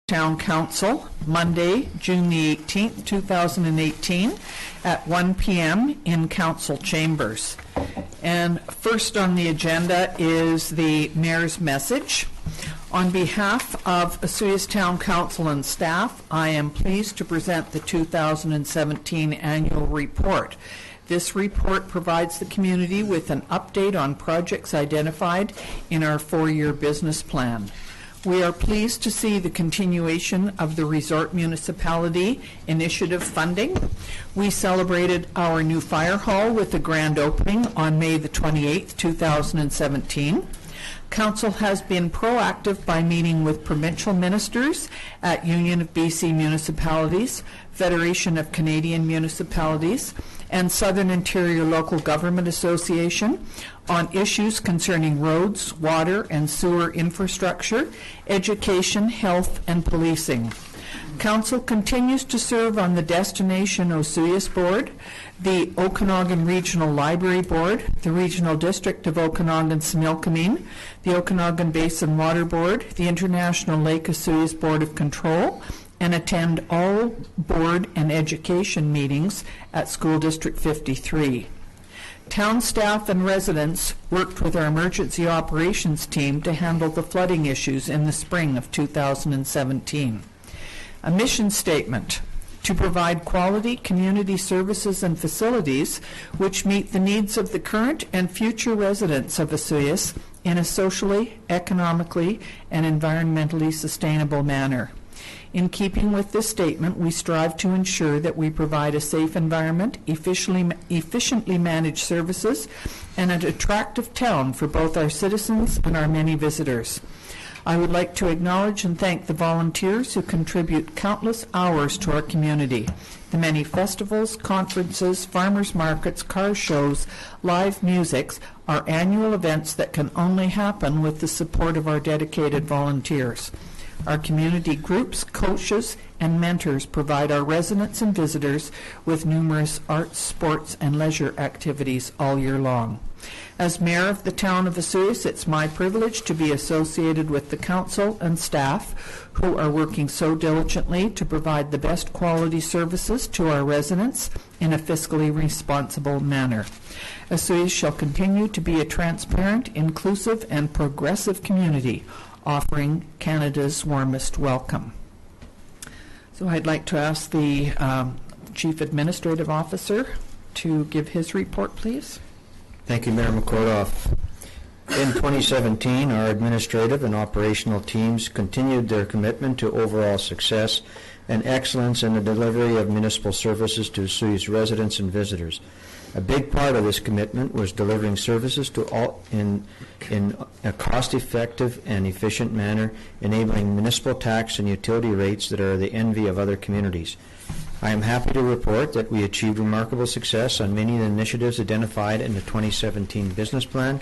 Town Council, Monday, June the 18th, 2018, at 1 p.m. in Council Chambers. And first on the agenda is the Mayor's message. On behalf of Osoyoos Town Council and staff, I am pleased to present the 2017 annual report. This report provides the community with an update on projects identified in our 4-year business plan. We are pleased to see the continuation of the Resort Municipality Initiative funding. We celebrated our new fire hall with the grand opening on May the 28th, 2017. Council has been proactive by meeting with provincial ministers at Union of BC Municipalities, Federation of Canadian Municipalities, and Southern Interior Local Government Association on issues concerning roads, water and sewer infrastructure, education, health, and policing. Council continues to serve on the Destination Osoyoos Board, the Okanagan Regional Library Board, the Regional District of Okanagan-Similkameen, the Okanagan Basin Water Board, the International Lake Osoyoos Board of Control, and attend all board and education meetings at School District 53. Town staff and residents worked with our emergency operations team to handle the flooding issues in the spring of 2017. A mission statement: to provide quality community services and facilities which meet the needs of the current and future residents of Osoyoos in a socially, economically, and environmentally sustainable manner. In keeping with this statement, we strive to ensure that we provide a safe environment, efficiently manage services, and an attractive town for both our citizens and our many visitors. I would like to acknowledge and thank the volunteers who contribute countless hours to our community. The many festivals, conferences, farmers markets, car shows, live musics are annual events that can only happen with the support of our dedicated volunteers. Our community groups, coaches, and mentors provide our residents and visitors with numerous arts, sports, and leisure activities all year long. As Mayor of the Town of Osoyoos, it's my privilege to be associated with the Council and staff who are working so diligently to provide the best quality services to our residents in a fiscally responsible manner. Osoyoos shall continue to be a transparent, inclusive, and progressive community, offering Canada's warmest welcome. So I'd like to ask the Chief Administrative Officer to give his report, please. Thank you, Mayor McKortoff. In 2017, our administrative and operational teams continued their commitment to overall success and excellence in the delivery of municipal services to Osoyoos residents and visitors. A big part of this commitment was delivering services to all in a cost-effective and efficient manner, enabling municipal tax and utility rates that are the envy of other communities. I am happy to report that we achieved remarkable success on many of the initiatives identified in the 2017 business plan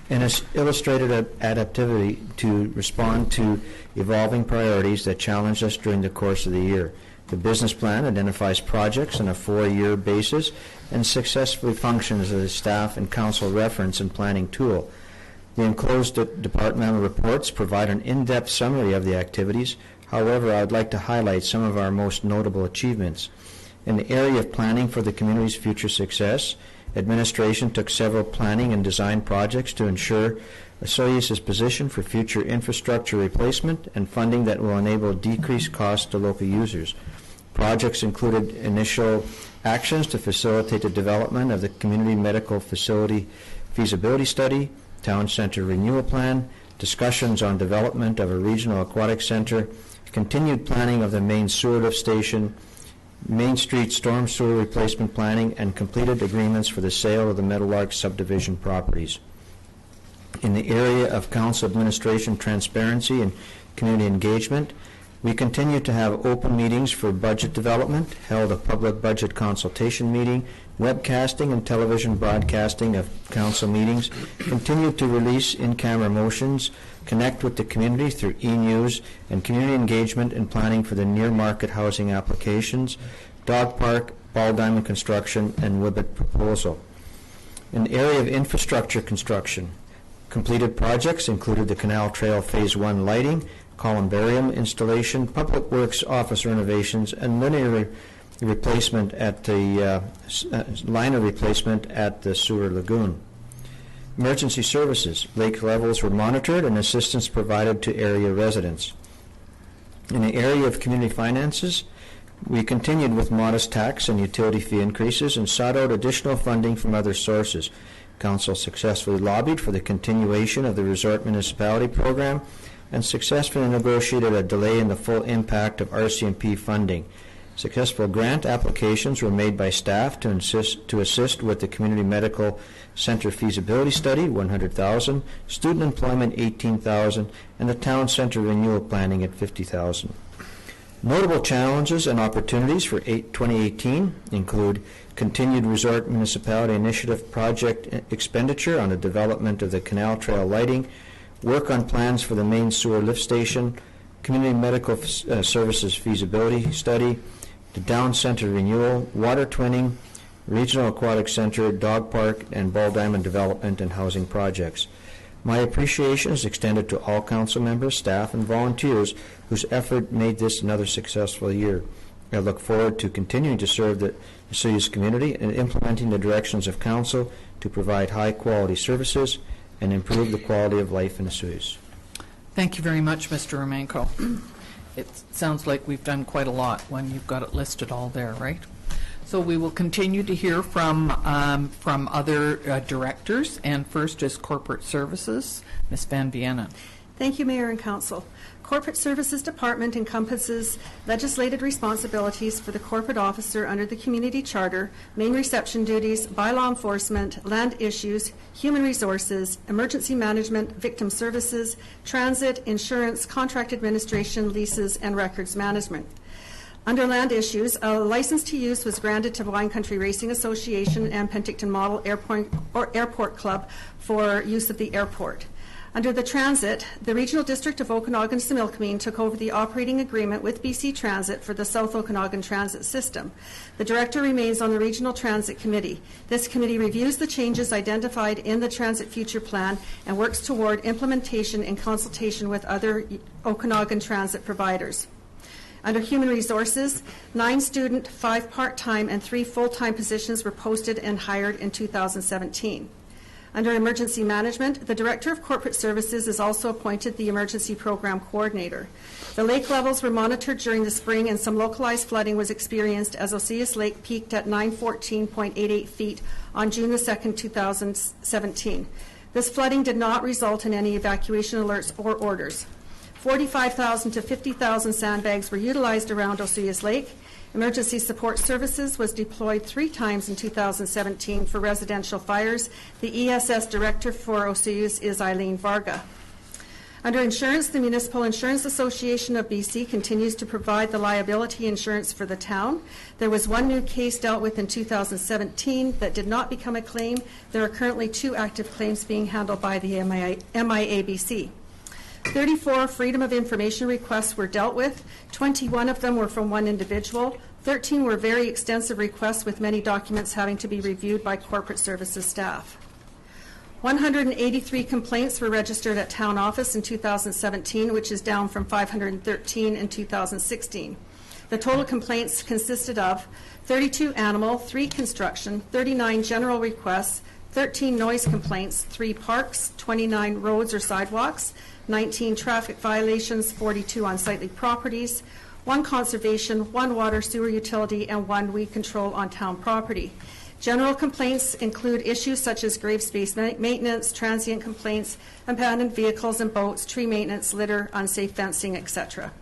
and has illustrated adaptivity to respond to evolving priorities that challenged us during the course of the year. The business plan identifies projects on a 4-year basis and successfully functions as a staff and council reference and planning tool. The enclosed departmental reports provide an in-depth summary of the activities. However, I would like to highlight some of our most notable achievements. In the area of planning for the community's future success, administration took several planning and design projects to ensure Osoyoos is positioned for future infrastructure replacement and funding that will enable decreased costs to local users. Projects included initial actions to facilitate the development of the community medical facility feasibility study, town center renewal plan, discussions on development of a regional aquatic center, continued planning of the main sewer lift station, Main Street storm sewer replacement planning, and completed agreements for the sale of the Meadowlark subdivision properties. In the area of council administration transparency and community engagement, we continue to have open meetings for budget development, held a public budget consultation meeting, webcasting and television broadcasting of council meetings, continued to release in-camera motions, connect with the community through e-news, and community engagement and planning for the near-market housing applications, dog park, ball diamond construction, and Wibbit proposal. In the area of infrastructure construction, completed projects included the Canal Trail Phase 1 lighting, columbarium installation, public works office renovations, and linear replacement at the liner replacement at the sewer lagoon. Emergency services. Lake levels were monitored and assistance provided to area residents. In the area of community finances, we continued with modest tax and utility fee increases and sought out additional funding from other sources. Council successfully lobbied for the continuation of the Resort Municipality Program and successfully negotiated a delay in the full impact of RCMP funding. Successful grant applications were made by staff to assist with the Community Medical Center feasibility study, $100,000, student employment, $18,000, and the town center renewal planning at $50,000. Notable challenges and opportunities for 2018 include continued Resort Municipality Initiative project expenditure on the development of the Canal Trail lighting, work on plans for the main sewer lift station, Community Medical Services feasibility study, the Down Center renewal, water twinning, Regional Aquatic Center, dog park, and ball diamond development and housing projects. My appreciation is extended to all council members, staff, and volunteers whose effort made this another successful year. I look forward to continuing to serve the Osoyoos community and implementing the directions of council to provide high-quality services and improve the quality of life in Osoyoos. Thank you very much, Mr. Romanko. It sounds like we've done quite a lot when you've got it listed all there, right? So we will continue to hear from other directors, and first is Corporate Services, Ms. Van Vianen. Thank you, Mayor and Council. Corporate Services Department encompasses legislated responsibilities for the corporate officer under the Community Charter, main reception duties, bylaw enforcement, land issues, human resources, emergency management, victim services, transit, insurance, contract administration, leases, and records management. Under land issues, a license to use was granted to Wine Country Racing Association and Penticton Model Airport Club for use of the airport. Under the transit, the Regional District of Okanagan-Similkameen took over the operating agreement with BC Transit for the South Okanagan Transit System. The director remains on the Regional Transit Committee. This committee reviews the changes identified in the Transit Future Plan and works toward implementation in consultation with other Okanagan transit providers. Under Human Resources, 9 student, 5 part-time, and 3 full-time positions were posted and hired in 2017. Under Emergency Management, the Director of Corporate Services is also appointed the Emergency Program Coordinator. The lake levels were monitored during the spring, and some localized flooding was experienced as Osoyoos Lake peaked at 914.88 feet on June the 2nd, 2017. This flooding did not result in any evacuation alerts or orders. 45,000 to 50,000 sandbags were utilized around Osoyoos Lake. Emergency Support Services was deployed 3 times in 2017 for residential fires. The ESS Director for Osoyoos is Eileen Varga. Under insurance, the Municipal Insurance Association of BC continues to provide the liability insurance for the town. There was 1 new case dealt with in 2017 that did not become a claim. There are currently 2 active claims being handled by the MIABC. 34 Freedom of Information requests were dealt with. 21 of them were from 1 individual. 13 were very extensive requests with many documents having to be reviewed by corporate services staff. 183 complaints were registered at town office in 2017, which is down from 513 in 2016. The total complaints consisted of 32 animal, 3 construction, 39 general requests, 13 noise complaints, 3 parks, 29 roads or sidewalks, 19 traffic violations, 42 unsightly properties, 1 conservation, 1 water sewer utility, and 1 weed control on town property. General complaints include issues such as grave space maintenance, transient complaints, abandoned vehicles and boats, tree maintenance, litter, unsafe fencing, etc.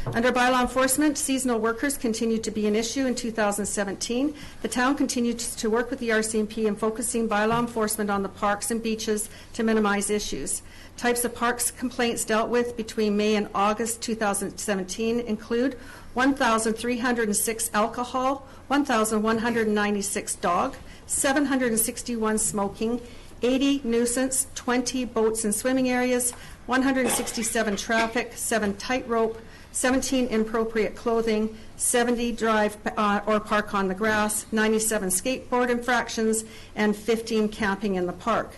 Under bylaw enforcement, seasonal workers continued to be an issue in 2017. The town continued to work with the RCMP in focusing bylaw enforcement on the parks and beaches to minimize issues. Types of parks complaints dealt with between May and August 2017 include 1,306 alcohol, 1,196 dog, 761 smoking, 80 nuisance, 20 boats and swimming areas, 167 traffic, 7 tightrope, 17 inappropriate clothing, 70 drive or park on the grass, 97 skateboard infractions, and 15 camping in the park.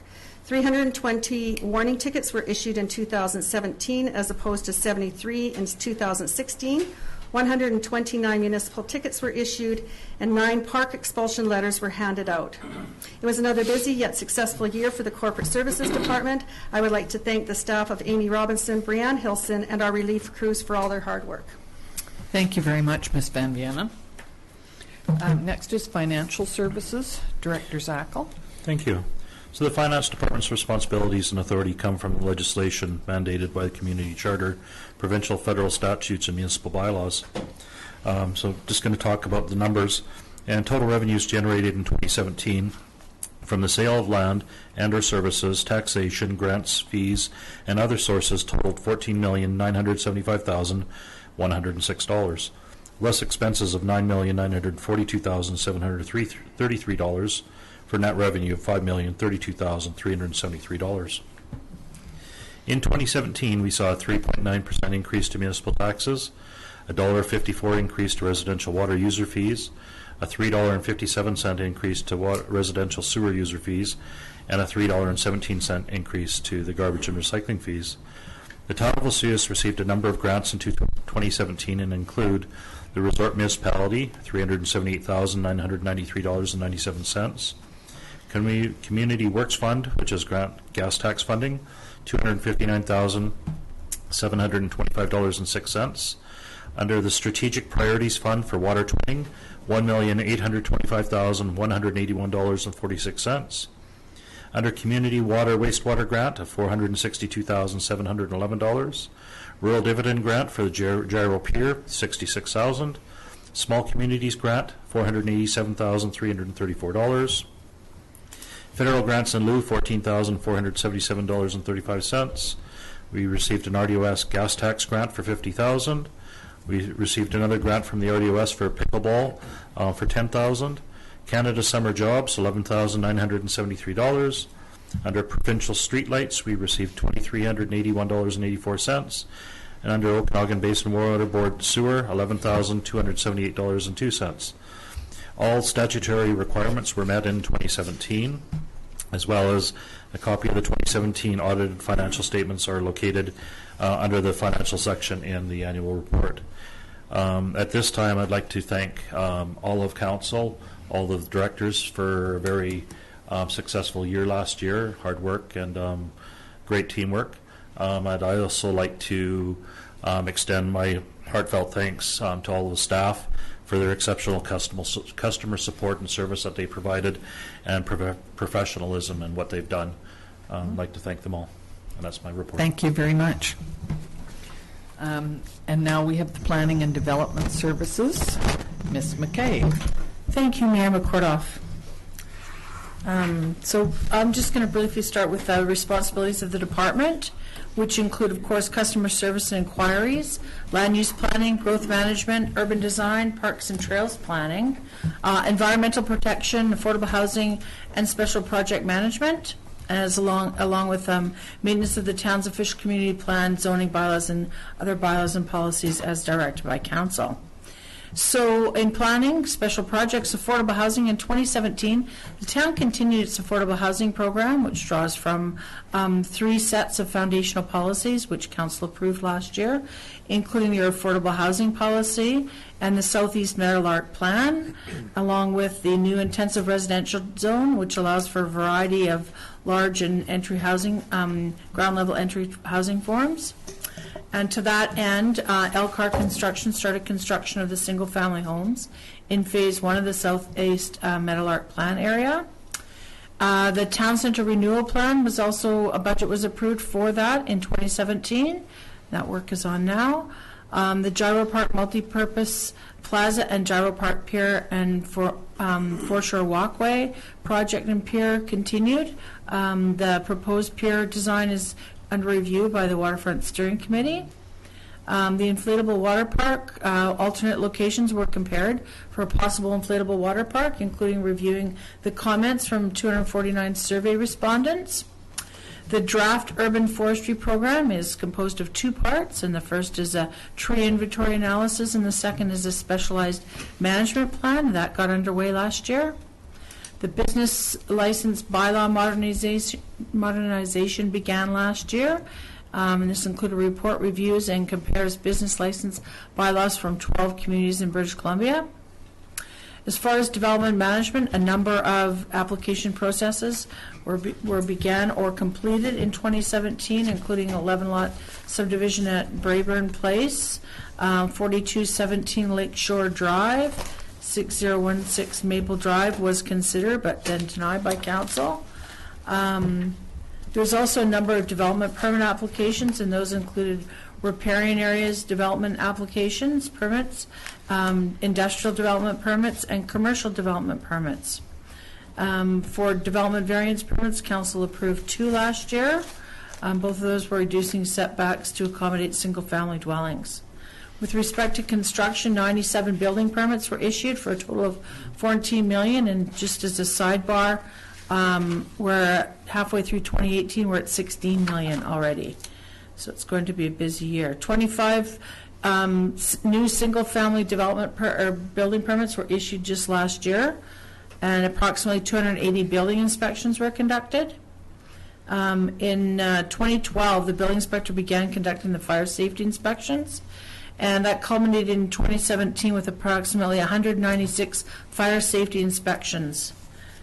320 warning tickets were issued in 2017 as opposed to 73 in 2016. 129 municipal tickets were issued and 9 park expulsion letters were handed out. It was another busy yet successful year for the Corporate Services Department. I would like to thank the staff of Amy Robinson, Brianne Hilson, and our relief crews for all their hard work. Thank you very much, Ms. Van Vianen. Next is Financial Services, Director Zakall. Thank you. So the Finance Department's responsibilities and authority come from the legislation mandated by the Community Charter, provincial, federal statutes, and municipal bylaws. So just going to talk about the numbers. And total revenues generated in 2017 from the sale of land and or services, taxation, grants, fees, and other sources totaled $14,975,106, less expenses of $9,942,733, for net revenue of $5,032,373. In 2017, we saw a 3.9% increase to municipal taxes, a $1.54 increase to residential water user fees, a $3.57 increase to residential sewer user fees, and a $3.17 increase to the garbage and recycling fees. The town of Vesuvius received a number of grants in 2017 and include the Resort Municipality, $378,993.97, Community Works Fund, which is grant gas tax funding, $259,725.06. Under the Strategic Priorities Fund for Water Twinning, $1,825,181.46. Under Community Water Wastewater Grant of $462,711. Rural Dividend Grant for the Gyro Pier, $66,000. Small Communities Grant, $487,334. Federal grants in lieu, $14,477.35. We received an RDOS gas tax grant for $50,000. We received another grant from the RDOS for pickleball for $10,000. Canada Summer Jobs, $11,973. Under provincial streetlights, we received $2,381.84. And under Okanagan Basin Water Board Sewer, $11,278.02. All statutory requirements were met in 2017, as well as a copy of the 2017 audited financial statements are located under the financial section in the annual report. At this time, I'd like to thank all of Council, all of the directors for a very successful year last year, hard work and great teamwork. I'd also like to extend my heartfelt thanks to all the staff for their exceptional customer support and service that they provided, and professionalism in what they've done. I'd like to thank them all. And that's my report. Thank you very much. And now we have the Planning and Development Services. Ms. MacKay. Thank you, Mayor McKortoff. So I'm just going to briefly start with the responsibilities of the department, which include, of course, customer service and inquiries, land use planning, growth management, urban design, parks and trails planning, environmental protection, affordable housing, and special project management, as along with maintenance of the town's official community plan, zoning bylaws, and other bylaws and policies as directed by council. So in planning, special projects, affordable housing, in 2017, the town continued its affordable housing program, which draws from 3 sets of foundational policies, which council approved last year, including your affordable housing policy and the Southeast Meadowlark Plan, along with the new intensive residential zone, which allows for a variety of large and entry housing, ground level entry housing forms. And to that end, Elkhart Construction started construction of the single-family homes in Phase 1 of the Southeast Meadowlark Plan area. The Town Centre Renewal Plan was also, a budget was approved for that in 2017. That work is on now. The Gyro Park Multipurpose Plaza and Gyro Park Pier and Foreshore Walkway project and pier continued. The proposed pier design is under review by the Waterfront Steering Committee. The inflatable water park, alternate locations were compared for a possible inflatable water park, including reviewing the comments from 249 survey respondents. The draft urban forestry program is composed of 2 parts, and the first is a tree inventory analysis, and the second is a specialized management plan that got underway last year. The business license bylaw modernization began last year. And this included report reviews and compares business license bylaws from 12 communities in British Columbia. As far as development management, a number of application processes were began or completed in 2017, including 11-lot subdivision at Brayburn Place, 4217 Lakeshore Drive, 6016 Maple Drive was considered but then denied by council. There's also a number of development permit applications, and those included riparian areas development applications, permits, industrial development permits, and commercial development permits. For development variance permits, council approved 2 last year. Both of those were reducing setbacks to accommodate single-family dwellings. With respect to construction, 97 building permits were issued for a total of $14 million, and just as a sidebar, we're halfway through 2018, we're at $16 million already. So it's going to be a busy year. 25 new single-family development building permits were issued just last year, and approximately 280 building inspections were conducted. In 2012, the building inspector began conducting the fire safety inspections, and that culminated in 2017 with approximately 196 fire safety inspections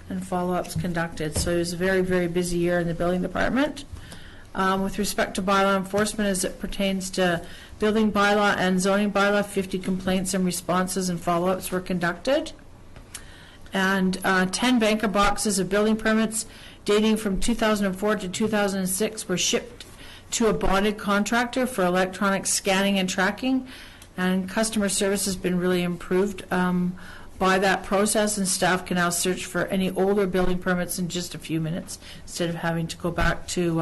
and follow-ups conducted. So it was a very, very busy year in the building department. With respect to bylaw enforcement as it pertains to building bylaw and zoning bylaw, 50 complaints and responses and follow-ups were conducted. And 10 banker boxes of building permits dating from 2004 to 2006 were shipped to a bonded contractor for electronic scanning and tracking, and customer service has been really improved by that process, and staff can now search for any older building permits in just a few minutes instead of having to go back to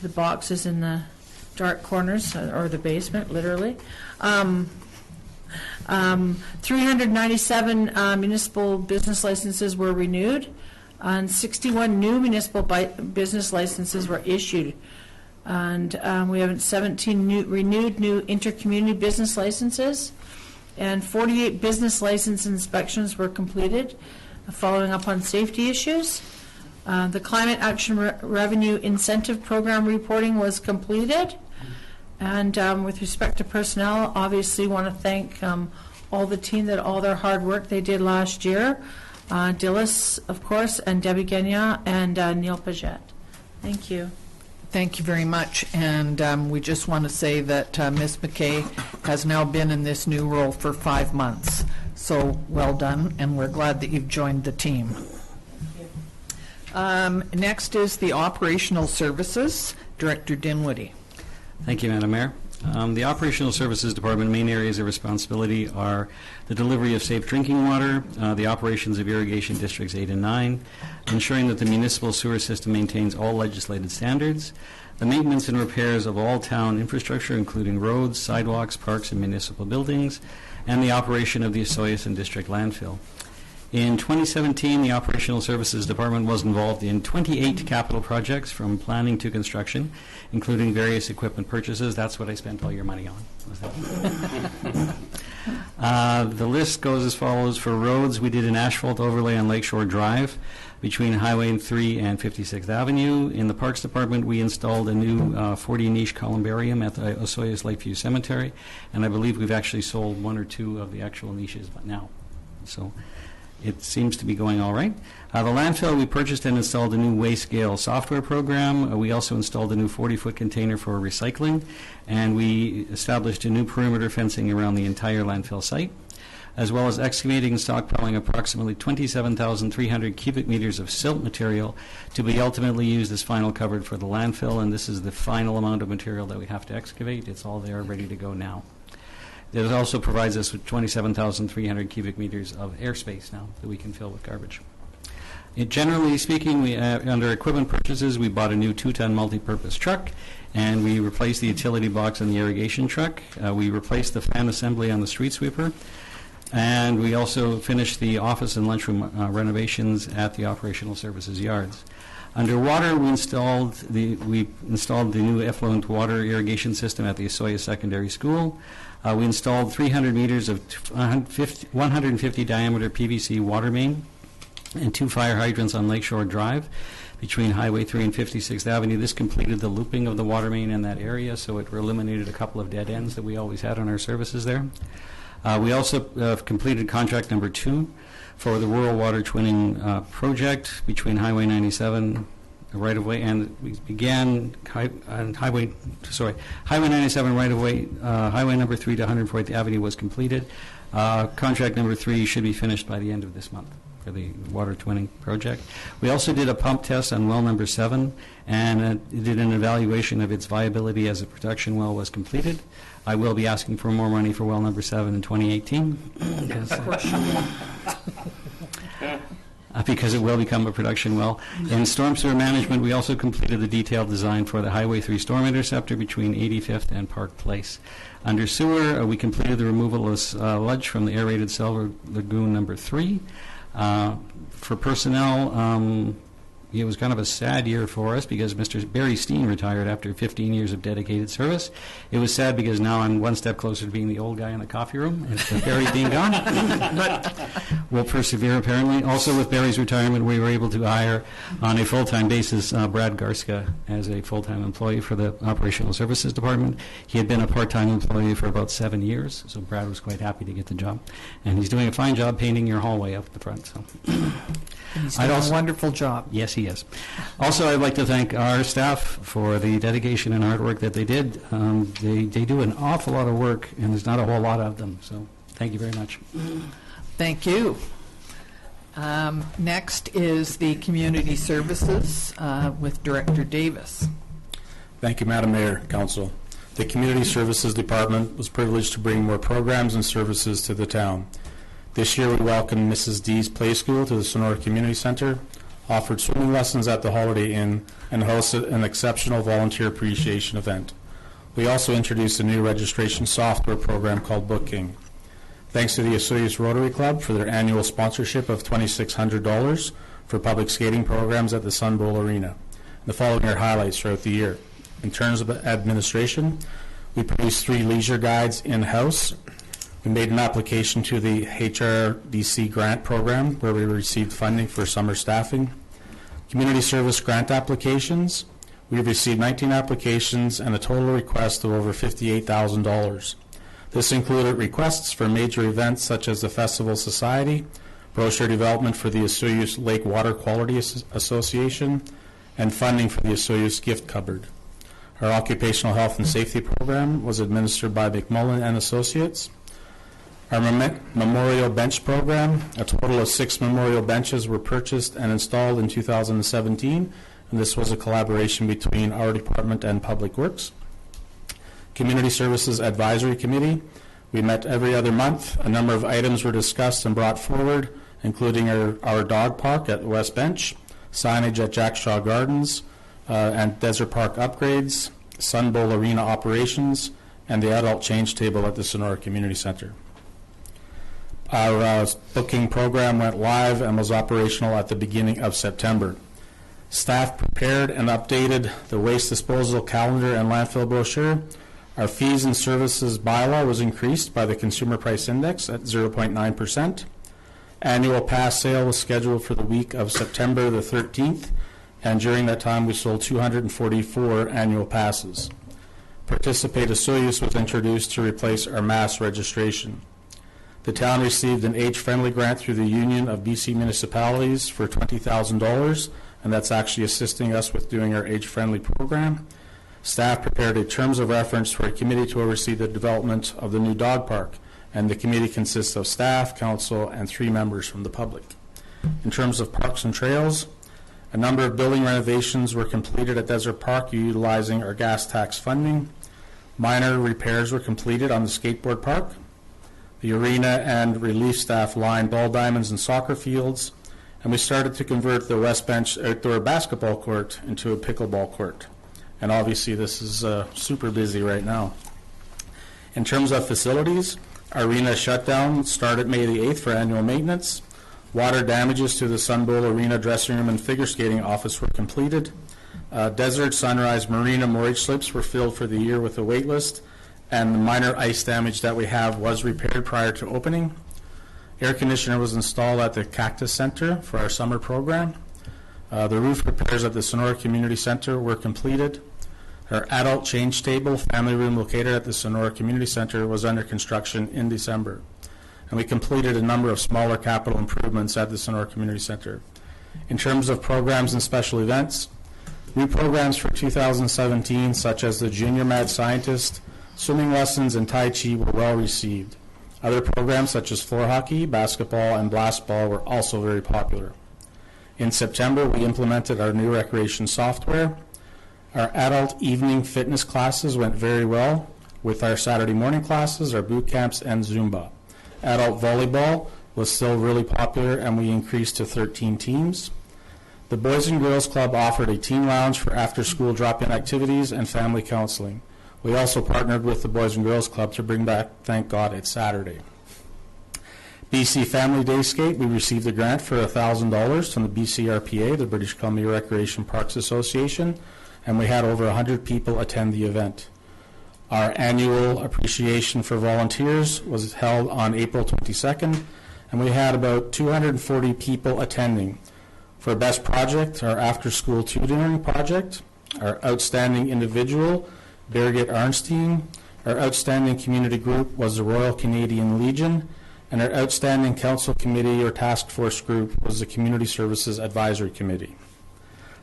the boxes in the dark corners or the basement, literally. 397 municipal business licenses were renewed, and 61 new municipal business licenses were issued. And we have 17 renewed new intercommunity business licenses, and 48 business license inspections were completed, following up on safety issues. The Climate Action Revenue Incentive Program reporting was completed. And with respect to personnel, obviously want to thank all the team that all their hard work they did last year. Dillis, of course, and Debbie Gagnon, and Neil Paget. Thank you. Thank you very much. And we just want to say that Ms. MacKay has now been in this new role for 5 months. So well done, and we're glad that you've joined the team. Next is the Operational Services, Director Dinwoodie. Thank you, Madam Mayor. The Operational Services Department main areas of responsibility are the delivery of safe drinking water, the operations of irrigation districts 8 and 9, ensuring that the municipal sewer system maintains all legislated standards, the maintenance and repairs of all town infrastructure, including roads, sidewalks, parks, and municipal buildings, and the operation of the Osoyoos District landfill. In 2017, the Operational Services Department was involved in 28 capital projects from planning to construction, including various equipment purchases. That's what I spent all your money on. The list goes as follows. For roads, we did an asphalt overlay on Lakeshore Drive between Highway 3 and 56th Avenue. In the Parks Department, we installed a new 40-niche columbarium at the Osoyoos Lakeview Cemetery, and I believe we've actually sold 1 or 2 of the actual niches now. So it seems to be going all right. The landfill, we purchased and installed a new waste scale software program. We also installed a new 40-foot container for recycling, and we established a new perimeter fencing around the entire landfill site, as well as excavating and stockpiling approximately 27,300 cubic meters of silt material to be ultimately used as final cover for the landfill, and this is the final amount of material that we have to excavate. It's all there, ready to go now. It also provides us with 27,300 cubic meters of airspace now that we can fill with garbage. Generally speaking, we, under equipment purchases, we bought a new 2-ton multi-purpose truck, and we replaced the utility box on the irrigation truck. We replaced the fan assembly on the street sweeper, and we also finished the office and lunchroom renovations at the operational services yards. Under water, we installed the new effluent water irrigation system at the Osoyoos Secondary School. We installed 300 meters of 150 diameter PVC water main and 2 fire hydrants on Lakeshore Drive between Highway 3 and 56th Avenue. This completed the looping of the water main in that area, so it eliminated a couple of dead ends that we always had on our services there. We also completed contract number 2 for the rural water twinning project between Highway 97 right-of-way, and we began Highway 97 right-of-way, Highway number 3 to 140th Avenue was completed. Contract number 3 should be finished by the end of this month for the water twinning project. We also did a pump test on well number 7 and did an evaluation of its viability as a production well was completed. I will be asking for more money for well number 7 in 2018. Of course you will. Because it will become a production well. In storm sewer management, we also completed the detailed design for the Highway 3 storm interceptor between 85th and Park Place. Under sewer, we completed the removal of sludge from the aerated cellar lagoon number 3. For personnel, it was kind of a sad year for us because Mr. Barry Steen retired after 15 years of dedicated service. It was sad because now I'm one step closer to being the old guy in the coffee room and Barry being gone. But we'll persevere, apparently. Also, with Barry's retirement, we were able to hire on a full-time basis Brad Garska as a full-time employee for the Operational Services Department. He had been a part-time employee for about 7 years, so Brad was quite happy to get the job. And he's doing a fine job painting your hallway up the front. So. He's doing a wonderful job. Yes, he is. Also, I'd like to thank our staff for the dedication and hard work that they did. They do an awful lot of work, and there's not a whole lot of them. So thank you very much. Thank you. Next is the Community Services with Director Davis. Thank you, Madam Mayor, Council. The Community Services Department was privileged to bring more programs and services to the town. This year we welcomed Mrs. D's Play School to the Sonora Community Center, offered swimming lessons at the Holiday Inn, and hosted an exceptional volunteer appreciation event. We also introduced a new registration software program called Booking. Thanks to the Osoyoos Rotary Club for their annual sponsorship of $2,600 for public skating programs at the Sun Bowl Arena. The following are highlights throughout the year. In terms of administration, we produced 3 leisure guides in-house. We made an application to the HRDC grant program where we received funding for summer staffing. Community service grant applications. We received 19 applications and a total request of over $58,000. This included requests for major events such as the Festival Society, brochure development for the Osoyoos Lake Water Quality Association, and funding for the Osoyoos Gift Cupboard. Our occupational health and safety program was administered by McMullen and Associates. Our Memorial Bench Program, a total of 6 memorial benches were purchased and installed in 2017, and this was a collaboration between our department and Public Works. Community Services Advisory Committee, we met every other month. A number of items were discussed and brought forward, including our dog park at the West Bench, signage at Jack Shaw Gardens, and Desert Park upgrades, Sun Bowl Arena operations, and the adult change table at the Sonora Community Center. Our booking program went live and was operational at the beginning of September. Staff prepared and updated the waste disposal calendar and landfill brochure. Our fees and services bylaw was increased by the Consumer Price Index at 0.9%. Annual pass sale was scheduled for the week of September the 13th, and during that time we sold 244 annual passes. Participate Osoyoos was introduced to replace our mass registration. The town received an age-friendly grant through the Union of BC Municipalities for $20,000, and that's actually assisting us with doing our age-friendly program. Staff prepared a terms of reference for a committee to oversee the development of the new dog park, and the committee consists of staff, council, and 3 members from the public. In terms of parks and trails, a number of building renovations were completed at Desert Park utilizing our gas tax funding. Minor repairs were completed on the skateboard park. The arena and relief staff lined ball diamonds and soccer fields, and we started to convert the West Bench outdoor basketball court into a pickleball court. And obviously this is super busy right now. In terms of facilities, our arena shutdown started May the 8th for annual maintenance. Water damages to the Sun Bowl Arena dressing room and figure skating office were completed. Desert, Sunrise, Marina mortgage slips were filled for the year with a wait list, and the minor ice damage that we have was repaired prior to opening. Air conditioner was installed at the Cactus Center for our summer program. The roof repairs at the Sonora Community Center were completed. Our adult change table family room located at the Sonora Community Center was under construction in December. And we completed a number of smaller capital improvements at the Sonora Community Center. In terms of programs and special events, new programs for 2017, such as the Junior Mad Scientist, swimming lessons, and Tai Chi were well received. Other programs such as floor hockey, basketball, and blast ball were also very popular. In September, we implemented our new recreation software. Our adult evening fitness classes went very well with our Saturday morning classes, our boot camps, and Zumba. Adult volleyball was still really popular, and we increased to 13 teams. The Boys and Girls Club offered a teen lounge for after-school drop-in activities and family counseling. We also partnered with the Boys and Girls Club to bring back Thank God It's Saturday. BC Family Day Skate, we received a grant for $1,000 from the BCRPA, the British Columbia Recreation Parks Association, and we had over 100 people attend the event. Our annual appreciation for volunteers was held on April 22nd, and we had about 240 people attending. For Best Project, our after-school tutoring project, our outstanding individual, Birgit Arnstein, our outstanding community group was the Royal Canadian Legion, and our outstanding council committee or task force group was the Community Services Advisory Committee.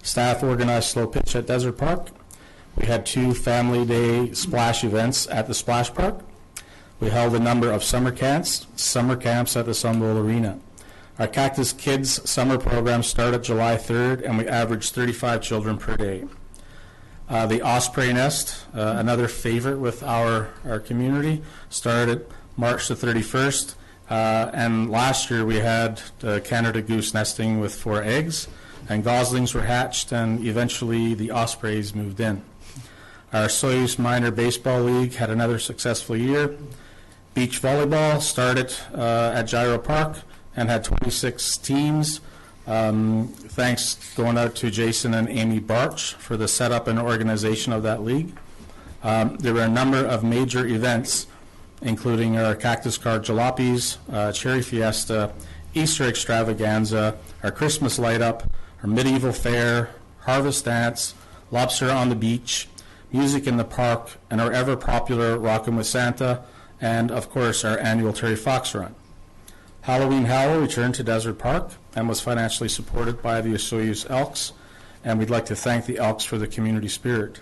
Staff organized slow pitch at Desert Park. We had 2 Family Day splash events at the Splash Park. We held a number of summer camps at the Sun Bowl Arena. Our Cactus Kids summer program started July 3rd, and we averaged 35 children per day. The Osprey Nest, another favorite with our community, started March the 31st, and last year we had Canada goose nesting with 4 eggs, and goslings were hatched, and eventually the ospreys moved in. Our Soyuz Minor Baseball League had another successful year. Beach volleyball started at Gyro Park and had 26 teams. Thanks going out to Jason and Amy Barch for the setup and organization of that league. There were a number of major events, including our Cactus Card Jalopies, Cherry Fiesta, Easter Extravaganza, our Christmas Light Up, our Medieval Fair, Harvest Dance, Lobster on the Beach, Music in the Park, and our ever-popular Rockin' with Santa, and, of course, our annual Terry Fox Run. Halloween Howl returned to Desert Park and was financially supported by the Osoyoos Elks, and we'd like to thank the Elks for the community spirit.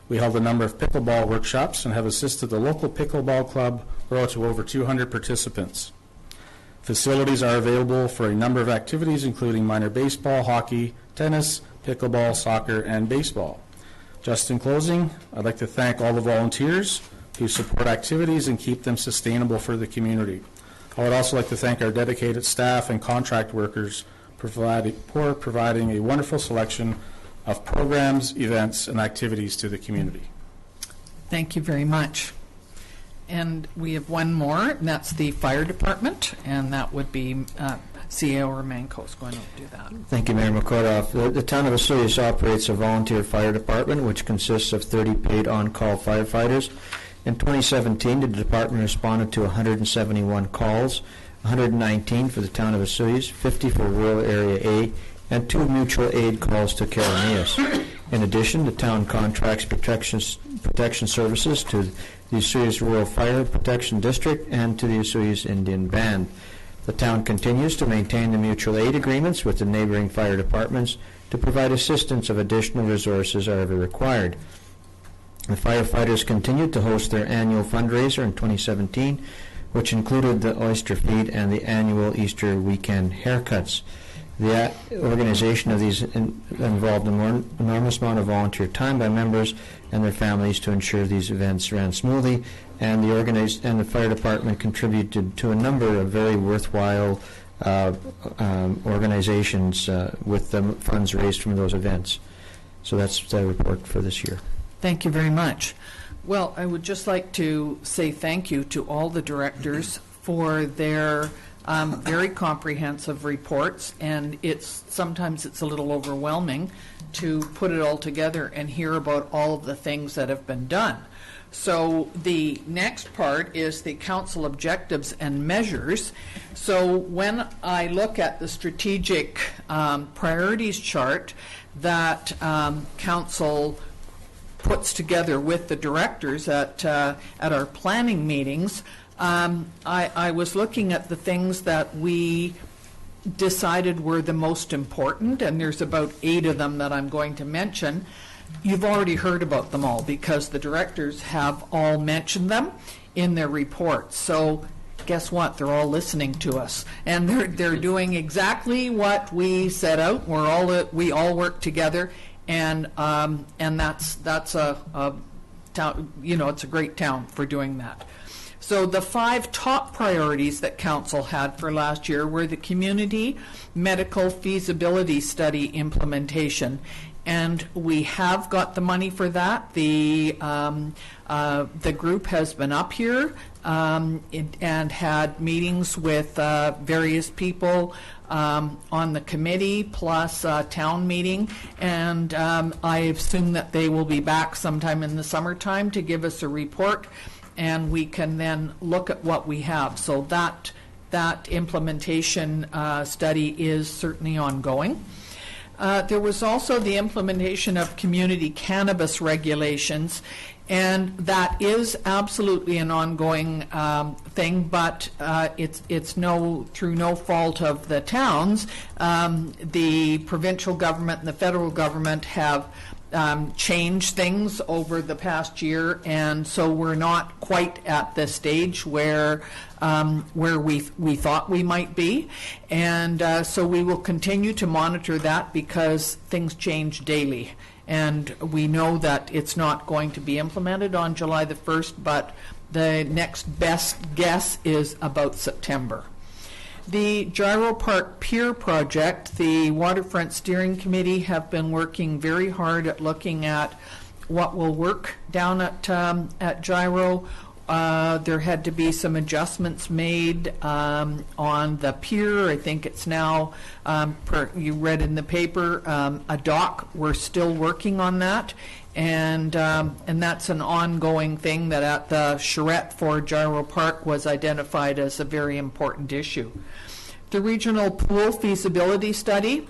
We held a number of pickleball workshops and have assisted the local pickleball club grow to over 200 participants. Facilities are available for a number of activities, including minor baseball, hockey, tennis, pickleball, soccer, and baseball. Just in closing, I'd like to thank all the volunteers who support activities and keep them sustainable for the community. I would also like to thank our dedicated staff and contract workers for providing a wonderful selection of programs, events, and activities to the community. Thank you very much. And we have one more, and that's the fire department, and that would be CAO Romanko is going to do that. Thank you, Mayor McKortoff. The town of Osoyoos operates a volunteer fire department, which consists of 30 paid on-call firefighters. In 2017, the department responded to 171 calls, 119 for the town of Osoyoos, 50 for rural area A, and 2 mutual aid calls to Carolinas. In addition, the town contracts protection services to the Osoyoos Rural Fire Protection District and to the Osoyoos Indian Band. The town continues to maintain the mutual aid agreements with the neighboring fire departments to provide assistance of additional resources are ever required. The firefighters continued to host their annual fundraiser in 2017, which included the oyster feed and the annual Easter weekend haircuts. The organization of these involved an enormous amount of volunteer time by members and their families to ensure these events ran smoothly, and the fire department contributed to a number of very worthwhile organizations with the funds raised from those events. So that's the report for this year. Thank you very much. Well, I would just like to say thank you to all the directors for their very comprehensive reports, and sometimes it's a little overwhelming to put it all together and hear about all of the things that have been done. So the next part is the council objectives and measures. So when I look at the strategic priorities chart that council puts together with the directors at our planning meetings, I was looking at the things that we decided were the most important, and there's about 8 of them that I'm going to mention. You've already heard about them all because the directors have all mentioned them in their reports. So guess what? They're all listening to us, and they're doing exactly what we set out. We all work together, and that's a town. It's a great town for doing that. So the 5 top priorities that council had for last year were the community medical feasibility study implementation. And we have got the money for that. The group has been up here and had meetings with various people on the committee, plus a town meeting. And I assume that they will be back sometime in the summertime to give us a report, and we can then look at what we have. So that implementation study is certainly ongoing. There was also the implementation of community cannabis regulations, and that is absolutely an ongoing thing, but it's through no fault of the towns. The provincial government and the federal government have changed things over the past year, and so we're not quite at the stage where we thought we might be, and so we will continue to monitor that because things change daily, and we know that it's not going to be implemented on July the 1st, but the next best guess is about September. The Gyro Park Pier Project, the Waterfront Steering Committee have been working very hard at looking at what will work down at Gyro. There had to be some adjustments made on the pier. I think it's now, you read in the paper, a dock. We're still working on that. And that's an ongoing thing that at the charrette for Gyro Park was identified as a very important issue. The regional pool feasibility study,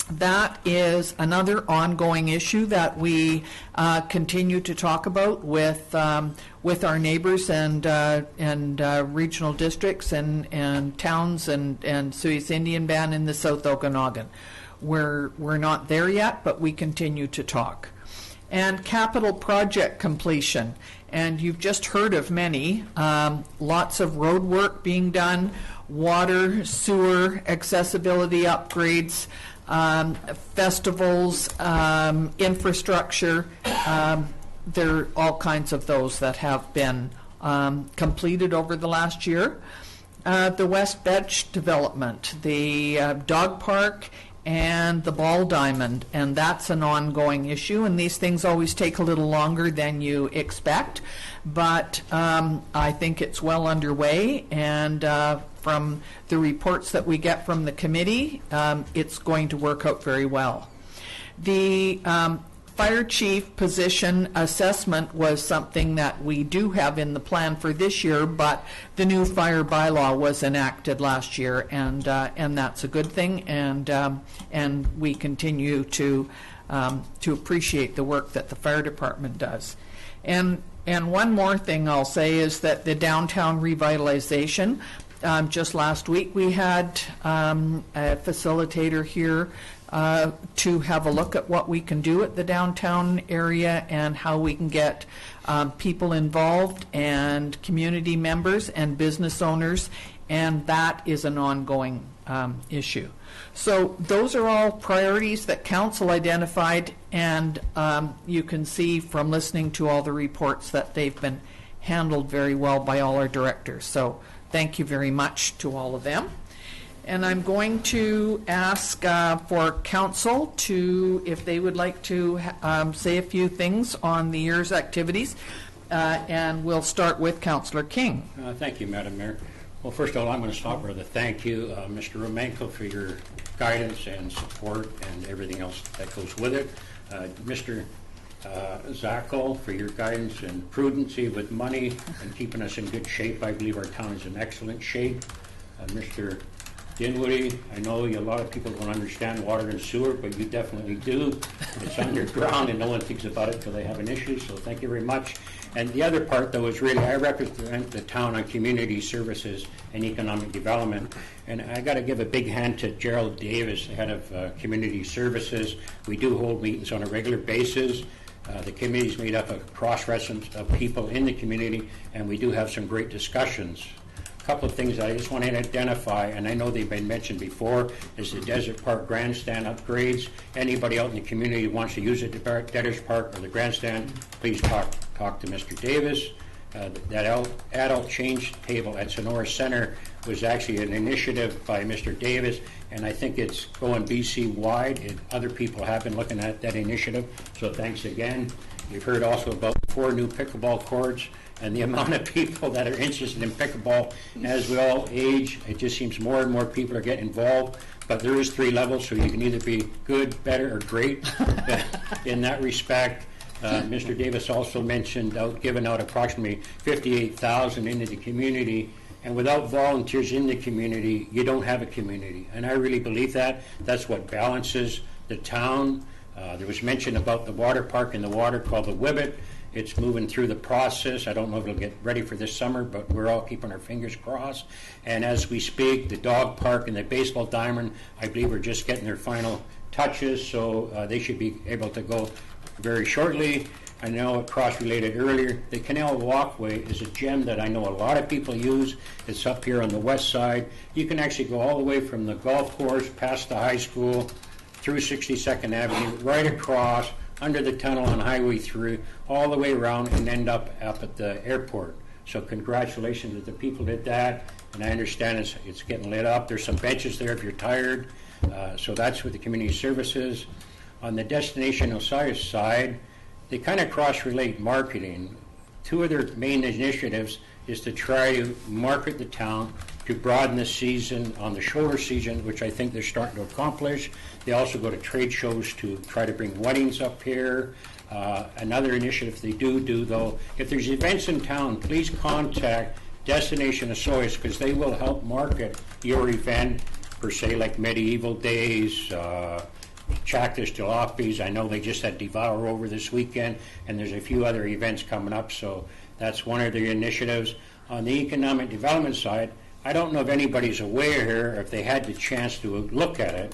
that is another ongoing issue that we continue to talk about with our neighbors and regional districts and towns and Suez Indian Band in the South Okanagan. We're not there yet, but we continue to talk. And capital project completion, and you've just heard of many. Lots of road work being done, water, sewer, accessibility upgrades, festivals, infrastructure. There are all kinds of those that have been completed over the last year. The West Bench development, the dog park, and the ball diamond, and that's an ongoing issue, and these things always take a little longer than you expect, but I think it's well underway, and from the reports that we get from the committee, it's going to work out very well. The fire chief position assessment was something that we do have in the plan for this year, but the new fire bylaw was enacted last year, and that's a good thing, and we continue to appreciate the work that the fire department does. And one more thing I'll say is that the downtown revitalization, just last week we had a facilitator here to have a look at what we can do at the downtown area and how we can get people involved and community members and business owners, and that is an ongoing issue. So those are all priorities that council identified, and you can see from listening to all the reports that they've been handled very well by all our directors. So thank you very much to all of them. And I'm going to ask for council to, if they would like to say a few things on the year's activities, and we'll start with Councillor King. Thank you, Madam Mayor. Well, first of all, I'm going to start with a thank you, Mr. Romanko, for your guidance and support and everything else that goes with it. Mr. Zakall for your guidance and prudency with money and keeping us in good shape. I believe our town is in excellent shape. Mr. Dinwoodie, I know a lot of people don't understand water and sewer, but you definitely do. It's underground and no one thinks about it until they have an issue, so thank you very much. And the other part, though, is really I represent the town on community services and economic development. And I got to give a big hand to Gerald Davis, the head of community services. We do hold meetings on a regular basis. The committee is made up of cross-reference of people in the community, and we do have some great discussions. A couple of things I just want to identify, and I know they've been mentioned before, is the Desert Park Grandstand upgrades. Anybody out in the community who wants to use it, the Desert Park or the Grandstand, please talk to Mr. Davis. That adult change table at Sonora Center was actually an initiative by Mr. Davis, and I think it's going BC-wide. Other people have been looking at that initiative, so thanks again. You've heard also about 4 new pickleball courts and the amount of people that are interested in pickleball. As we all age, it just seems more and more people are getting involved, but there is 3 levels, so you can either be good, better, or great in that respect. Mr. Davis also mentioned giving out approximately $58,000 into the community, and without volunteers in the community, you don't have a community. And I really believe that. That's what balances the town. There was mention about the water park in the water called the Wibbit. It's moving through the process. I don't know if it'll get ready for this summer, but we're all keeping our fingers crossed. And as we speak, the dog park and the baseball diamond, I believe, are just getting their final touches, so they should be able to go very shortly. I know it cross-related earlier. The canal walkway is a gem that I know a lot of people use. It's up here on the west side. You can actually go all the way from the golf course, past the high school, through 62nd Avenue, right across, under the tunnel on Highway 3, all the way around and end up at the airport. So congratulations to the people who did that. And I understand it's getting lit up. There's some benches there if you're tired. So that's with the community services. On the Destination Osiris side, they kind of cross-relate marketing. 2 of their main initiatives is to try to market the town, to broaden the season on the shoulder season, which I think they're starting to accomplish. They also go to trade shows to try to bring weddings up here. Another initiative they do, though, if there's events in town, please contact Destination Osiris, because they will help market your event, per se, like Medieval Days, Chactus Jalopies. I know they just had Devour over this weekend, and there's a few other events coming up, so that's one of the initiatives. On the economic development side, I don't know if anybody's aware here, or if they had the chance to look at it,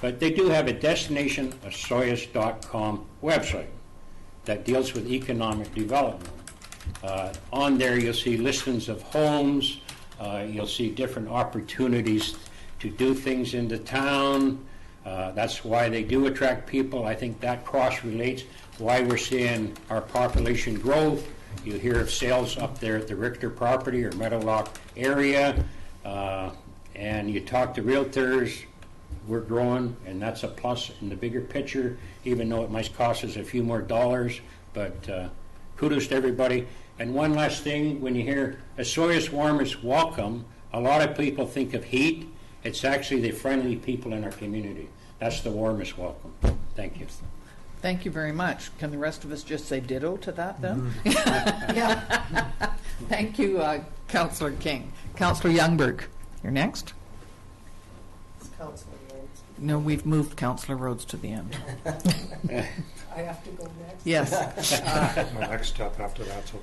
but they do have a destinationosoyas.com website that deals with economic development. On there you'll see listings of homes, you'll see different opportunities to do things in the town. That's why they do attract people. I think that cross-relates why we're seeing our population growth. You hear of sales up there at the Richter property or Meadowlark area, and you talk to realtors, we're growing, and that's a plus in the bigger picture, even though it might cost us a few more dollars, but kudos to everybody. And one last thing, when you hear Osoyoos Warmest Welcome, a lot of people think of heat. It's actually the friendly people in our community. That's the warmest welcome. Thank you. Thank you very much. Can the rest of us just say ditto to that then? Yeah. Thank you, Councillor King. Councillor Youngberg, you're next. Councillor Rhodes. No, we've moved Councillor Rhodes to the end. I have to go next? Yes. My next step after that, so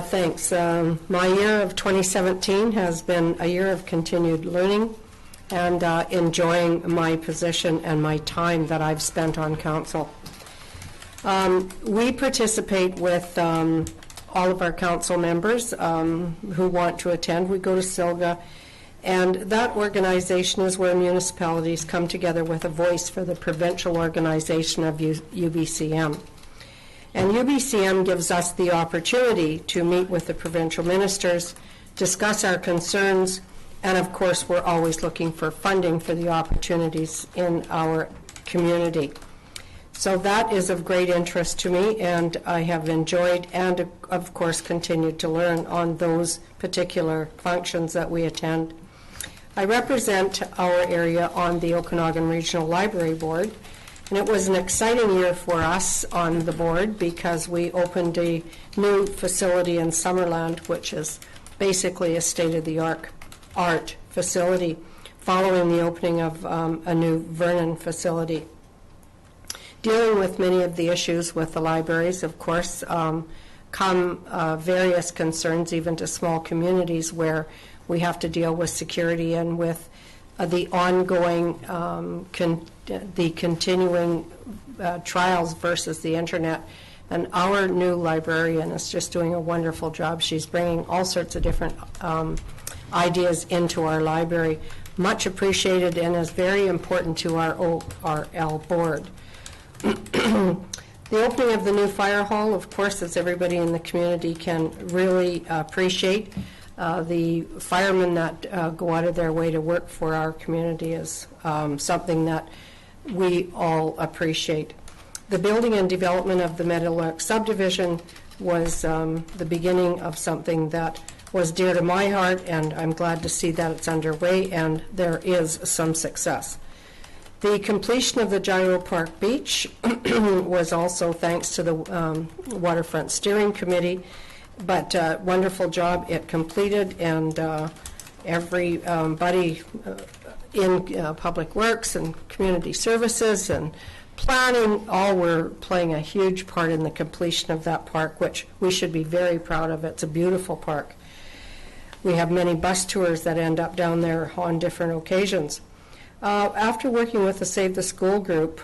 Thanks. My year of 2017 has been a year of continued learning and enjoying my position and my time that I've spent on council. We participate with all of our council members who want to attend. We go to SILGA, and that organization is where municipalities come together with a voice for the provincial organization of UBCM. And UBCM gives us the opportunity to meet with the provincial ministers, discuss our concerns, and of course we're always looking for funding for the opportunities in our community. So that is of great interest to me, and I have enjoyed and of course continued to learn on those particular functions that we attend. I represent our area on the Okanagan Regional Library Board, and it was an exciting year for us on the board because we opened a new facility in Summerland, which is basically a state-of-the-art facility, following the opening of a new Vernon facility. Dealing with many of the issues with the libraries, of course, come various concerns, even to small communities where we have to deal with security and with the ongoing, the continuing trials versus the internet. And our new librarian is just doing a wonderful job. She's bringing all sorts of different ideas into our library. Much appreciated and is very important to our ORL board. The opening of the new fire hall, of course, as everybody in the community can really appreciate, the firemen that go out of their way to work for our community is something that we all appreciate. The building and development of the Meadowlark subdivision was the beginning of something that was dear to my heart, and I'm glad to see that it's underway and there is some success. The completion of the Gyro Park Beach was also thanks to the Waterfront Steering Committee, but wonderful job it completed, and everybody in Public Works and Community Services and planning all were playing a huge part in the completion of that park, which we should be very proud of. It's a beautiful park. We have many bus tours that end up down there on different occasions. After working with the Save the School group,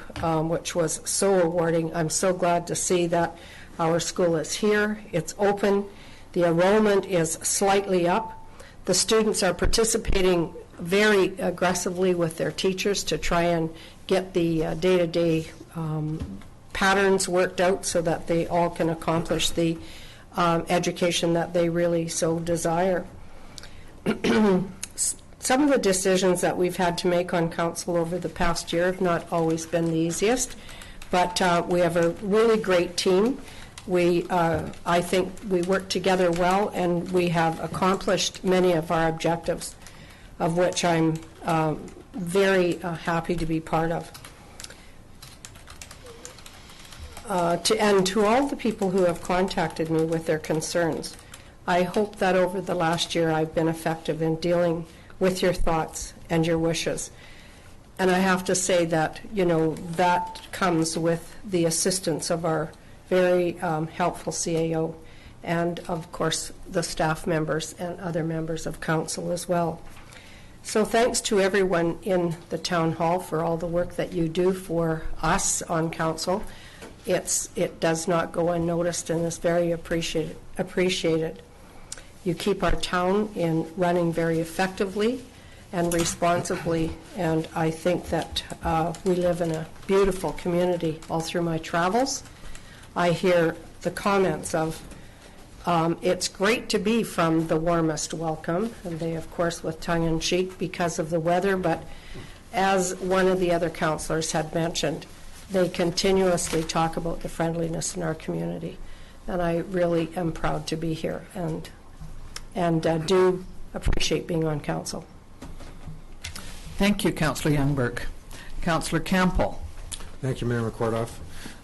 which was so rewarding, I'm so glad to see that our school is here. It's open. The enrollment is slightly up. The students are participating very aggressively with their teachers to try and get the day-to-day patterns worked out so that they all can accomplish the education that they really so desire. Some of the decisions that we've had to make on council over the past year have not always been the easiest, but we have a really great team. I think we work together well, and we have accomplished many of our objectives, of which I'm very happy to be part of. And to all the people who have contacted me with their concerns, I hope that over the last year I've been effective in dealing with your thoughts and your wishes. And I have to say that, that comes with the assistance of our very helpful CAO and, of course, the staff members and other members of council as well. So thanks to everyone in the town hall for all the work that you do for us on council. It does not go unnoticed and is very appreciated. You keep our town in running very effectively and responsibly, and I think that we live in a beautiful community. All through my travels, I hear the comments of, it's great to be from the warmest welcome, and they, of course, with tongue-in-cheek because of the weather, but as one of the other councillors had mentioned, they continuously talk about the friendliness in our community, and I really am proud to be here and do appreciate being on council. Thank you, Councillor Youngberg. Councillor Campbell. Thank you, Mayor McKortoff.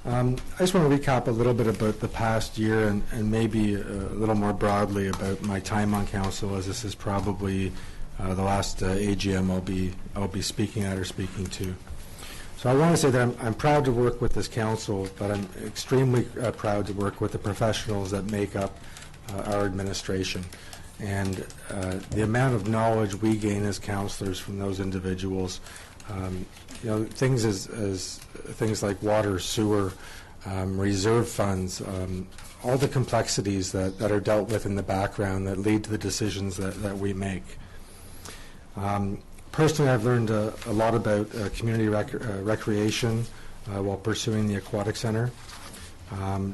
I just want to recap a little bit about the past year and maybe a little more broadly about my time on council, as this is probably the last AGM I'll be speaking at or speaking to. So I want to say that I'm proud to work with this council, but I'm extremely proud to work with the professionals that make up our administration. And the amount of knowledge we gain as councillors from those individuals, things things like water, sewer, reserve funds, all the complexities that are dealt with in the background that lead to the decisions that we make. Personally, I've learned a lot about community recreation while pursuing the Aquatic Centre.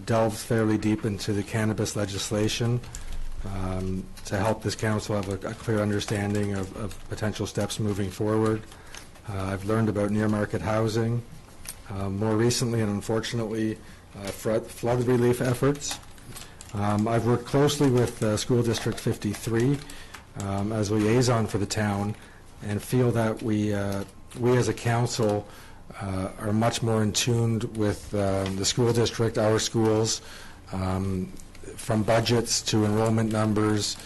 Delved fairly deep into the cannabis legislation to help this council have a clear understanding of potential steps moving forward. I've learned about near-market housing. More recently, and unfortunately, flood relief efforts. I've worked closely with School District 53 as liaison for the town and feel that we as a council are much more in tune with the school district, our schools, from budgets to enrollment numbers,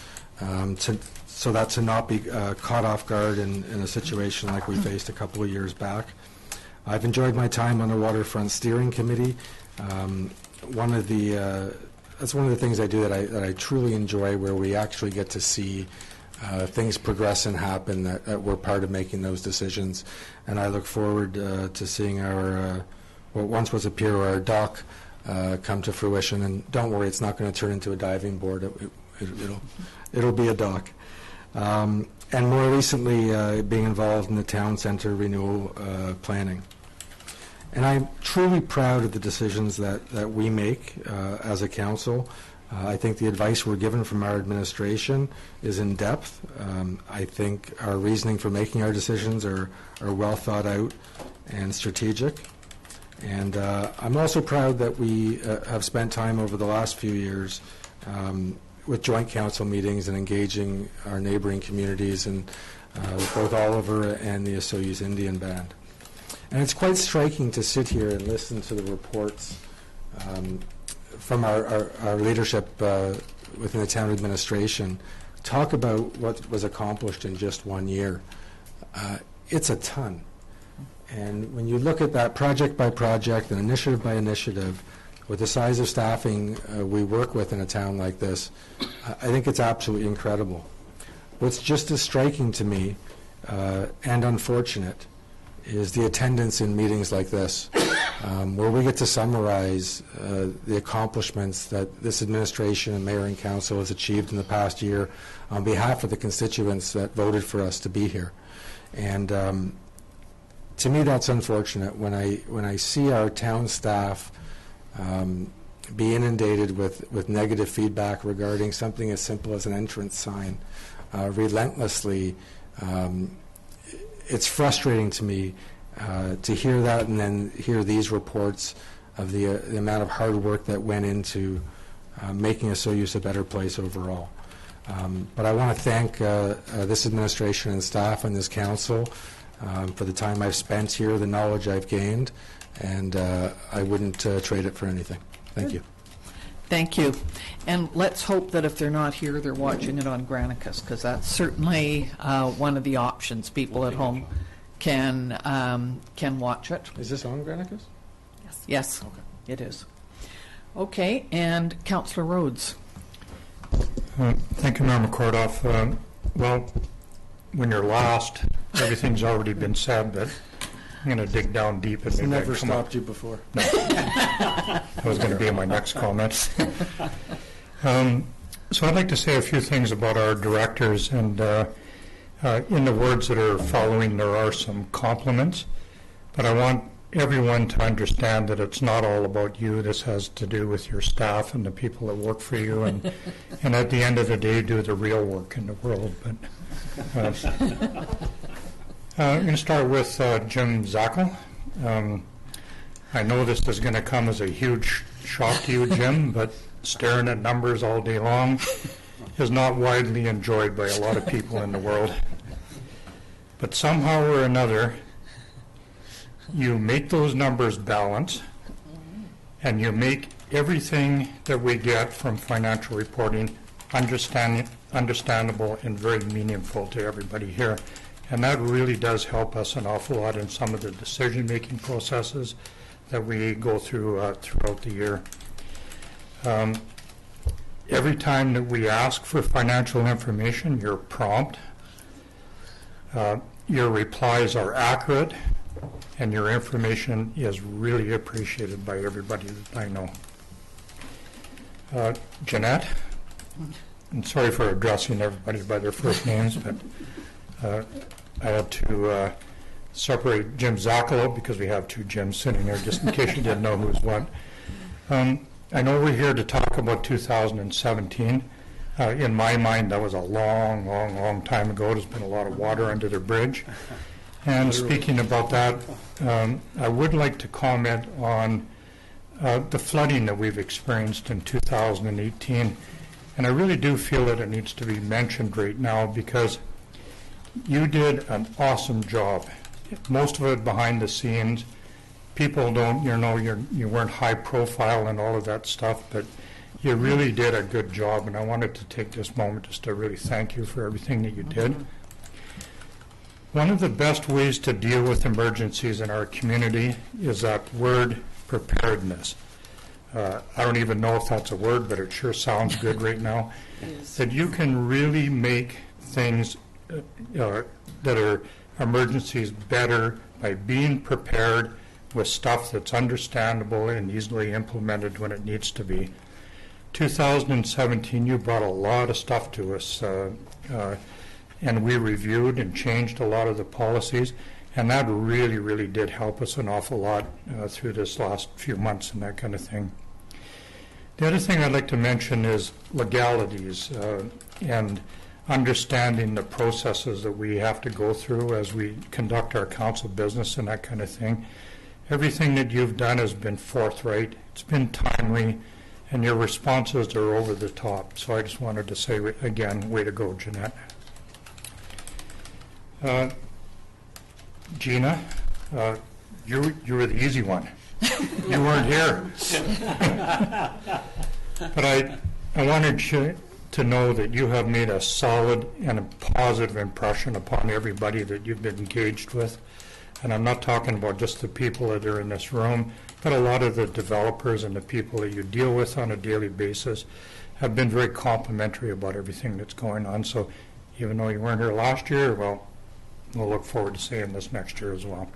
so that to not be caught off guard in a situation like we faced a couple of years back. I've enjoyed my time on the Waterfront Steering Committee. That's one of the things I do that I truly enjoy, where we actually get to see things progress and happen, that we're part of making those decisions. And I look forward to seeing our, what once was a pier, or our dock, come to fruition. And don't worry, it's not going to turn into a diving board. It'll be a dock. And more recently, being involved in the town centre renewal planning. And I'm truly proud of the decisions that we make as a council. I think the advice we're given from our administration is in depth. I think our reasoning for making our decisions are well thought out and strategic. And I'm also proud that we have spent time over the last few years with joint council meetings and engaging our neighboring communities, and with both Oliver and the Osoyoos Indian Band. And it's quite striking to sit here and listen to the reports from our leadership within the town administration talk about what was accomplished in just 1 year. It's a ton. And when you look at that project by project and initiative by initiative, with the size of staffing we work with in a town like this, I think it's absolutely incredible. What's just as striking to me, and unfortunate, is the attendance in meetings like this, where we get to summarize the accomplishments that this administration and mayor and council has achieved in the past year on behalf of the constituents that voted for us to be here. And to me, that's unfortunate when I see our town staff be inundated with negative feedback regarding something as simple as an entrance sign relentlessly. It's frustrating to me to hear that, and then hear these reports of the amount of hard work that went into making Osoyoos a better place overall. But I want to thank this administration and staff and this council for the time I've spent here, the knowledge I've gained, and I wouldn't trade it for anything. Thank you. Thank you. And let's hope that if they're not here, they're watching it on Granicus, because that's certainly one of the options. People at home can watch it. Is this on Granicus? Yes. Yes, okay. It is. Okay, and Councillor Rhodes. Thank you, Mayor McKortoff. Well, when you're lost, everything's already been said, but I'm going to dig down deep. It's never stopped you before. No. That was going to be my next comment. So I'd like to say a few things about our directors, and in the words that are following, there are some compliments, but I want everyone to understand that it's not all about you. This has to do with your staff and the people that work for you, and at the end of the day, do the real work in the world. But I'm going to start with Jim Zakall. I know this is going to come as a huge shock to you, Jim, but staring at numbers all day long is not widely enjoyed by a lot of people in the world. But somehow or another, you make those numbers balance, and you make everything that we get from financial reporting understandable and very meaningful to everybody here. And that really does help us an awful lot in some of the decision-making processes that we go through throughout the year. Every time that we ask for financial information, you're prompt. Your replies are accurate, and your information is really appreciated by everybody that I know. Janette, I'm sorry for addressing everybody by their first names, but I had to separate Jim Zakall because we have two Jims sitting there, just in case you didn't know who's what. I know we're here to talk about 2017. In my mind, that was a long, long, long time ago. There's been a lot of water under the bridge. And speaking about that, I would like to comment on the flooding that we've experienced in 2018. And I really do feel that it needs to be mentioned right now, because you did an awesome job. Most of it behind the scenes. People don't, you weren't high profile and all of that stuff, but you really did a good job, and I wanted to take this moment just to really thank you for everything that you did. One of the best ways to deal with emergencies in our community is that word preparedness. I don't even know if that's a word, but it sure sounds good right now. That you can really make things that are emergencies better by being prepared with stuff that's understandable and easily implemented when it needs to be. 2017, you brought a lot of stuff to us, and we reviewed and changed a lot of the policies, and that really, really did help us an awful lot through this last few months and that kind of thing. The other thing I'd like to mention is legalities and understanding the processes that we have to go through as we conduct our council business and that kind of thing. Everything that you've done has been forthright, it's been timely, and your responses are over the top. So I just wanted to say again, way to go, Janette. Gina, you were the easy one. You weren't here. But I wanted you to know that you have made a solid and a positive impression upon everybody that you've been engaged with. And I'm not talking about just the people that are in this room, but a lot of the developers and the people that you deal with on a daily basis have been very complimentary about everything that's going on. So even though you weren't here last year, well, we'll look forward to seeing this next year as well.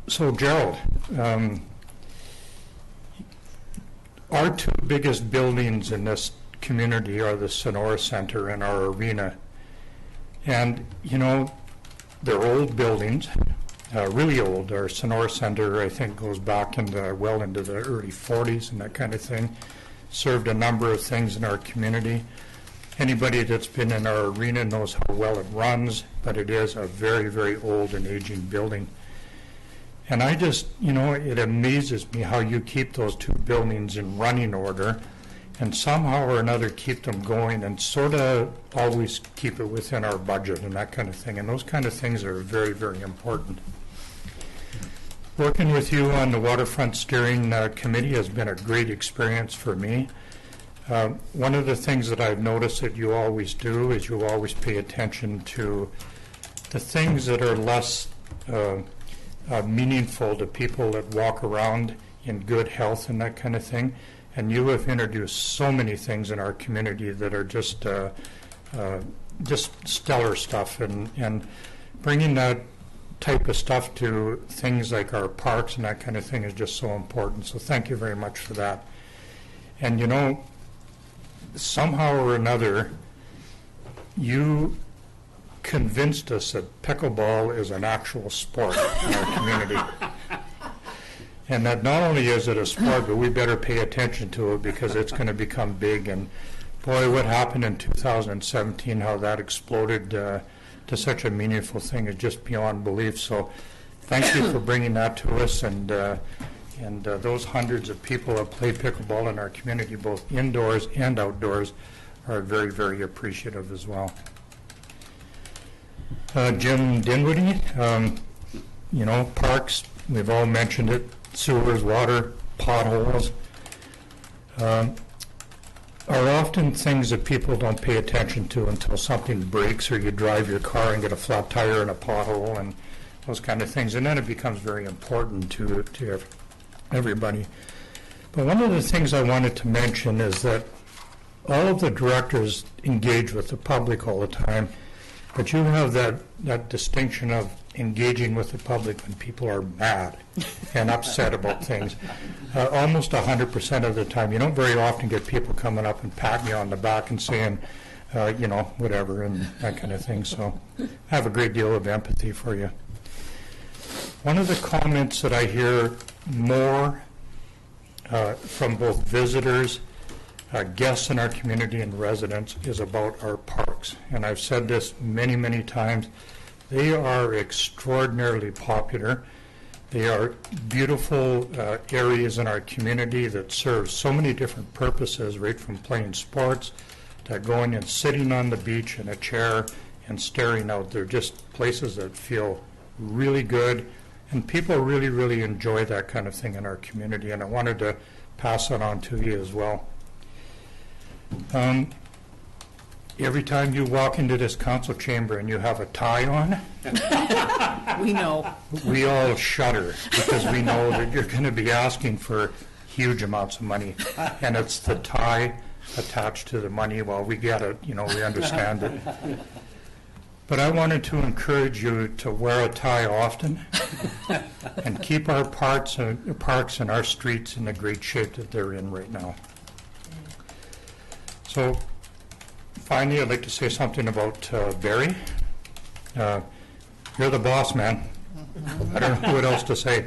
So Gerald, our two biggest buildings in this community are the Sonora Center and our arena. And, they're old buildings, really old. Our Sonora Center, I think, goes back into the early 40s and that kind of thing. Served a number of things in our community. Anybody that's been in our arena knows how well it runs, but it is a very, very old and aging building. And I just, it amazes me how you keep those two buildings in running order and somehow or another keep them going and sort of always keep it within our budget and that kind of thing. And those kind of things are very, very important. Working with you on the Waterfront Steering Committee has been a great experience for me. One of the things that I've noticed that you always do is you always pay attention to the things that are less meaningful to people that walk around in good health and that kind of thing. And you have introduced so many things in our community that are just stellar stuff, and bringing that type of stuff to things like our parks and that kind of thing is just so important. So thank you very much for that. And somehow or another, you convinced us that pickleball is an actual sport in our community. And that not only is it a sport, but we better pay attention to it because it's going to become big. And boy, what happened in 2017, how that exploded to such a meaningful thing is just beyond belief. So thank you for bringing that to us. And those hundreds of people that play pickleball in our community, both indoors and outdoors, are very, very appreciative as well. Jim Dinwoodie, parks, we've all mentioned it. Sewers, water, potholes are often things that people don't pay attention to until something breaks or you drive your car and get a flat tire in a pothole and those kind of things. And then it becomes very important to everybody. But one of the things I wanted to mention is that all of the directors engage with the public all the time, but you have that distinction of engaging with the public when people are mad and upset about things. Almost 100% of the time. You don't very often get people coming up and patting you on the back and saying, whatever and that kind of thing. So I have a great deal of empathy for you. One of the comments that I hear more from both visitors, guests in our community, and residents is about our parks. And I've said this many, many times. They are extraordinarily popular. They are beautiful areas in our community that serve so many different purposes, right from playing sports that going and sitting on the beach in a chair and staring out. They're just places that feel really good, and people really, really enjoy that kind of thing in our community, and I wanted to pass that on to you as well. Every time you walk into this council chamber and you have a tie on, We know. we all shudder because we know that you're going to be asking for huge amounts of money, and it's the tie attached to the money. Well, we get it, we understand it. But I wanted to encourage you to wear a tie often and keep our parks and our streets in the great shape that they're in right now. So finally, I'd like to say something about Barry. You're the boss, man. I don't know what else to say.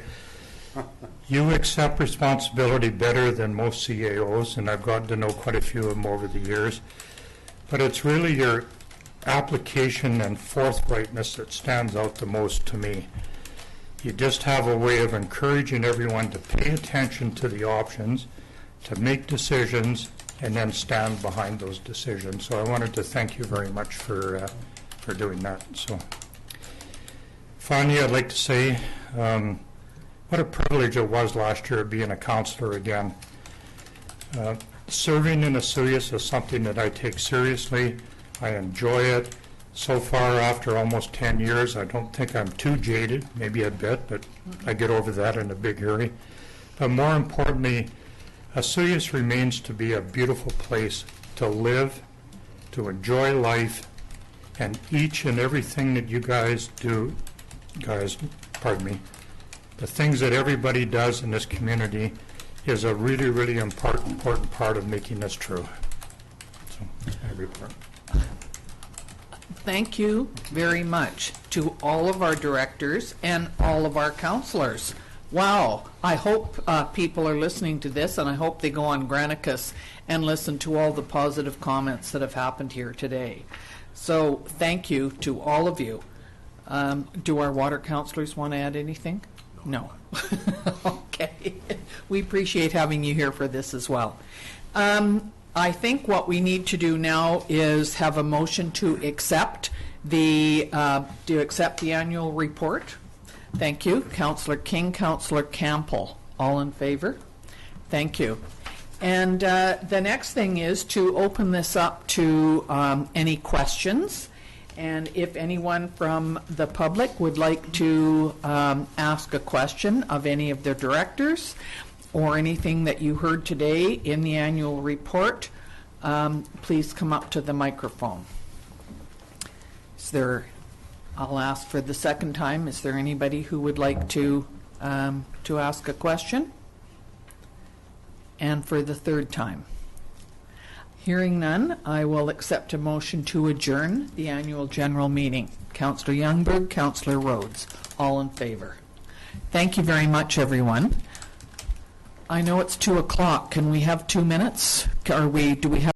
You accept responsibility better than most CAOs, and I've gotten to know quite a few of them over the years. But it's really your application and forthrightness that stands out the most to me. You just have a way of encouraging everyone to pay attention to the options, to make decisions, and then stand behind those decisions. So I wanted to thank you very much for doing that. So finally, I'd like to say what a privilege it was last year being a councillor again. Serving in Osoyoos is something that I take seriously. I enjoy it. So far, after almost 10 years, I don't think I'm too jaded, maybe a bit, but I get over that in a big hurry. But more importantly, Osoyoos remains to be a beautiful place to live, to enjoy life, and each and everything that you guys do, the things that everybody does in this community is a really, really important part of making this true. So, I report. Thank you very much to all of our directors and all of our councillors. Wow, I hope people are listening to this, and I hope they go on Granicus and listen to all the positive comments that have happened here today. So thank you to all of you. Do our water councillors want to add anything? No. Okay. We appreciate having you here for this as well. I think what we need to do now is have a motion to accept the annual report. Thank you. Councillor King, Councillor Campbell, all in favor? Thank you. And the next thing is to open this up to any questions. And if anyone from the public would like to ask a question of any of their directors or anything that you heard today in the annual report, please come up to the microphone. I'll ask for the second time, is there anybody who would like to ask a question? And for the third time. Hearing none, I will accept a motion to adjourn the annual general meeting. Councillor Youngberg, Councillor Rhodes, all in favor. Thank you very much, everyone. I know it's 2 o'clock. Can we have 2 minutes? Do we have